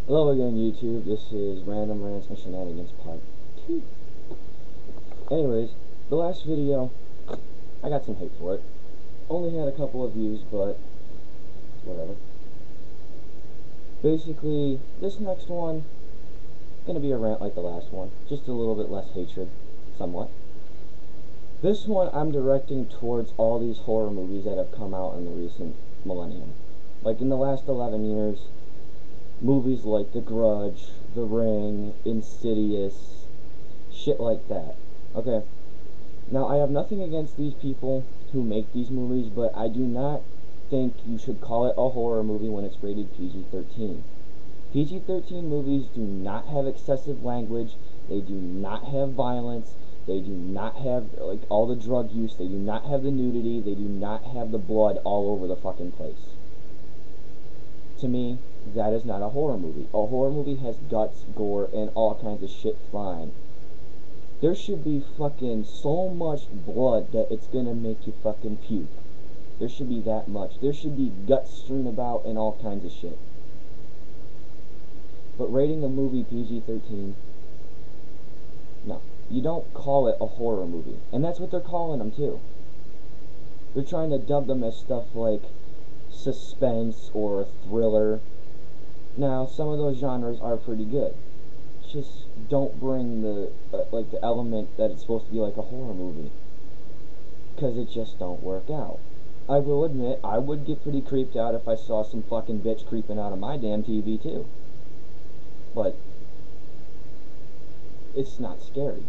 Hello again, YouTube. This is Random Rants and Shenanigans Part 2. Anyways, the last video, I got some hate for it. Only had a couple of views, but whatever. Basically, this next one, gonna be a rant like the last one. Just a little bit less hatred, somewhat. This one I'm directing towards all these horror movies that have come out in the recent millennium. Like in the last 11 years, movies like The Grudge, The Ring, Insidious, shit like that. Okay, now I have nothing against these people who make these movies, but I do not think you should call it a horror movie when it's rated PG-13. PG-13 movies do not have excessive language, they do not have violence, they do not have, like, all the drug use, they do not have the nudity, they do not have the blood all over the fucking place. To me, that is not a horror movie. A horror movie has guts, gore, and all kinds of shit flying. There should be fucking so much blood that it's gonna make you fucking puke. There should be that much. There should be guts strewn about and all kinds of shit. But rating a movie PG-13, no. You don't call it a horror movie. And that's what they're calling them too. They're trying to dub them as stuff like suspense or thriller. Now, some of those genres are pretty good. Just don't bring the like the element that it's supposed to be like a horror movie, because it just don't work out. I will admit, I would get pretty creeped out if I saw some fucking bitch creeping out of my damn TV too. But it's not scary.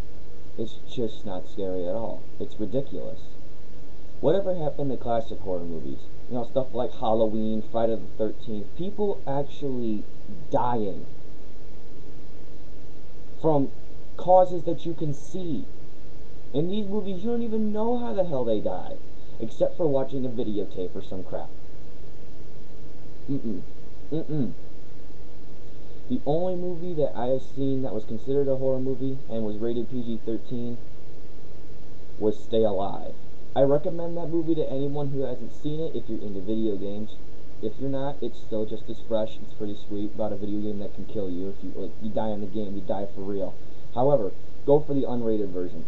It's just not scary at all. It's ridiculous. Whatever happened to classic horror movies? You know, stuff like Halloween, Friday the 13th. People actually dying from causes that you can see. In these movies, you don't even know how the hell they died, except for watching a videotape or some crap. The only movie that I have seen that was considered a horror movie and was rated PG-13 was Stay Alive. I recommend that movie to anyone who hasn't seen it if you're into video games. If you're not, it's still just as fresh. It's pretty sweet about a video game that can kill you. If you die in the game, you die for real. However, go for the unrated version.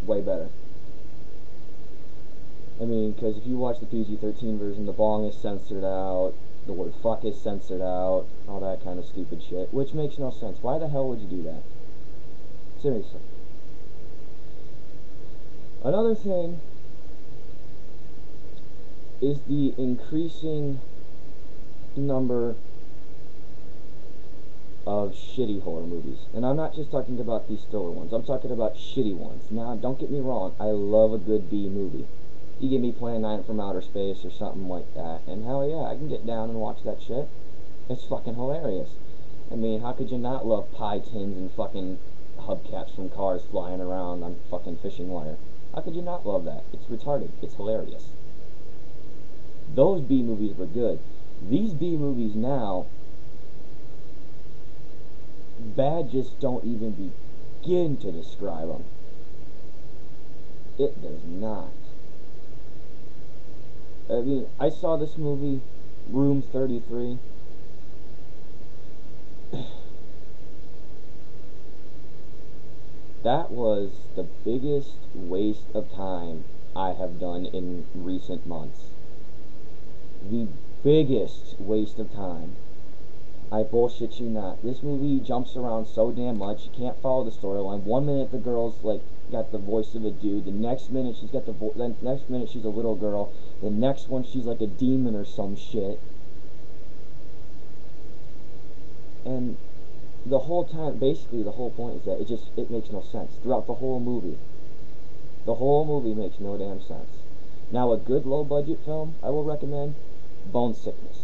Way better. I mean, because if you watch the PG-13 version, the bong is censored out, the word fuck is censored out, all that kind of stupid shit, which makes no sense. Why the hell would you do that? Seriously. Another thing is the increasing number of shitty horror movies. And I'm not just talking about these stellar ones, I'm talking about shitty ones. Now, don't get me wrong, I love a good B movie. You give me Plan 9 from Outer Space or something like that, and hell yeah, I can get down and watch that shit. It's fucking hilarious. I mean, how could you not love pie tins and fucking hubcaps from cars flying around on fucking fishing wire? How could you not love that? It's retarded. It's hilarious. Those B movies were good. These B movies now, bad just don't even begin to describe them. It does not. I mean, I saw this movie, Room 33. That was the biggest waste of time I have done in recent months. The biggest waste of time. I bullshit you not. This movie jumps around so damn much, you can't follow the storyline. 1 minute the girl's like got the voice of a dude, the next minute she's got the next minute she's a little girl, the next one she's like a demon or some shit. And the whole time, basically the whole point is that it makes no sense throughout the whole movie. The whole movie makes no damn sense. Now, a good low-budget film I will recommend, Bone Sickness.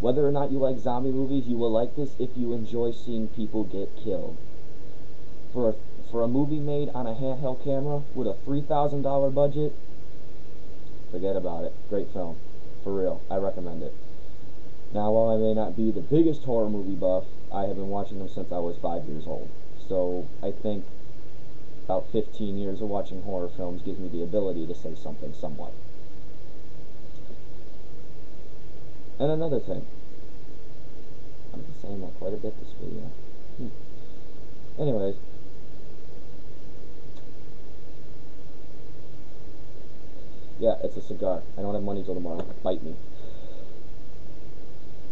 Whether or not you like zombie movies, you will like this if you enjoy seeing people get killed. For a movie made on a handheld camera with a $3,000 budget, forget about it. Great film. For real. I recommend it. Now, while I may not be the biggest horror movie buff, I have been watching them since I was 5 years old. So, I think about 15 years of watching horror films gives me the ability to say something somewhat. And another thing, I'm saying that quite a bit this video. Anyways. Yeah, it's a cigar. I don't have money till tomorrow. Bite me.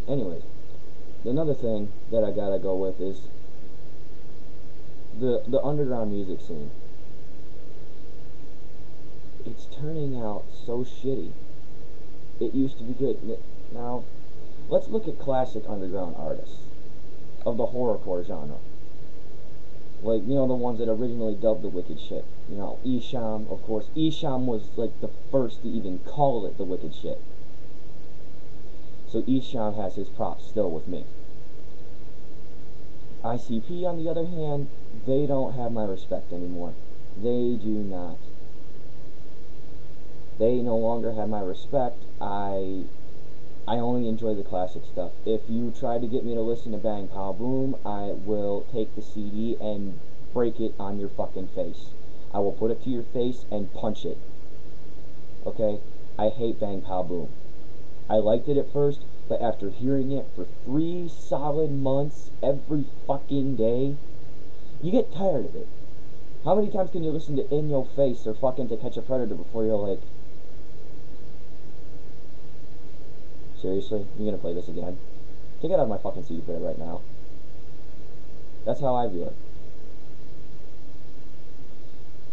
Anyways. Another thing that I gotta go with is the underground music scene. It's turning out so shitty. It used to be good. Now, let's look at classic underground artists of the horrorcore genre. Like, you know, the ones that originally dubbed the wicked shit. You know, Esham, of course. Esham was, like, the first to even call it the wicked shit. So Esham has his props still with me. ICP, on the other hand, they don't have my respect anymore. They do not. They no longer have my respect. I only enjoy the classic stuff. If you try to get me to listen to Bang Pow Boom, I will take the CD and break it on your fucking face. I will put it to your face and punch it. Okay? I hate Bang Pow Boom. I liked it at first, but after hearing it for 3 solid months every fucking day, you get tired of it. How many times can you listen to In Your Face or fucking To Catch a Predator before you're like, seriously? You're gonna play this again? Take it out of my fucking CD player right now. That's how I view it.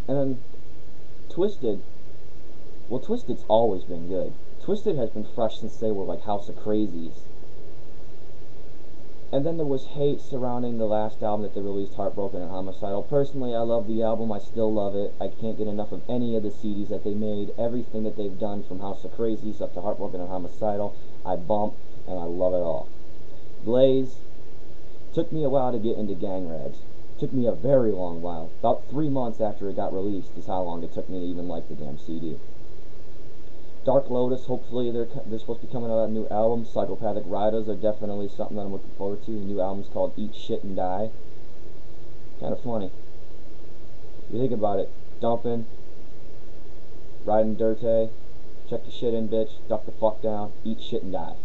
And then Twisted. Well, Twisted's always been good. Twisted has been fresh since they were like House of Crazies. And then there was hate surrounding the last album that they released, Heartbroken and Homicidal. Personally, I love the album. I still love it. I can't get enough of any of the CDs that they made. Everything that they've done from House of Crazies up to Heartbroken and Homicidal, I bump and I love it all. Blaze took me a while to get into Gang Rags. Took me a very long while. About 3 months after it got released is how long it took me to even like the damn CD. Dark Lotus, hopefully they're supposed to be coming out with a new album. Psychopathic Riders are definitely something that I'm looking forward to. The new album's called Eat Shit and Die. Kind of funny. If you think about it, dumping, riding dirty, check the shit in, bitch, duck the fuck down, eat shit and die.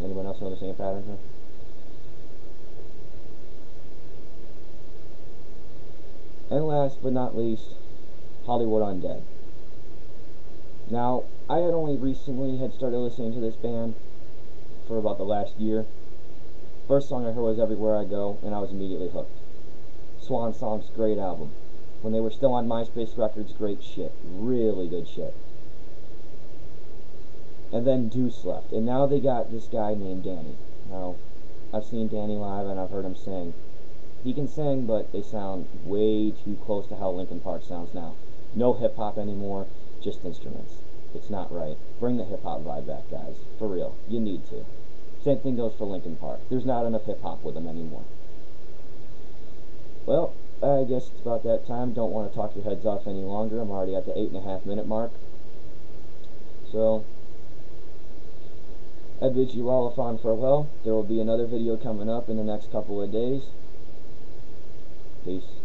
Anyone else know the same pattern here? And last but not least, Hollywood Undead. Now, I had only recently started listening to this band for about the last year. First song I heard was Everywhere I Go, and I was immediately hooked. Swan Song's great album. When they were still on MySpace Records, great shit. Really good shit. And then Deuce left, and now they got this guy named Danny. Now, I've seen Danny live, and I've heard him sing. He can sing, but they sound way too close to how Linkin Park sounds now. No hip-hop anymore. Just instruments. It's not right. Bring the hip-hop vibe back, guys. For real. You need to. Same thing goes for Linkin Park. There's not enough hip-hop with them anymore. Well, I guess it's about that time. Don't want to talk your heads off any longer. I'm already at the 8.5 minute mark. So, I bid you all a fond farewell. There will be another video coming up in the next couple of days. Peace.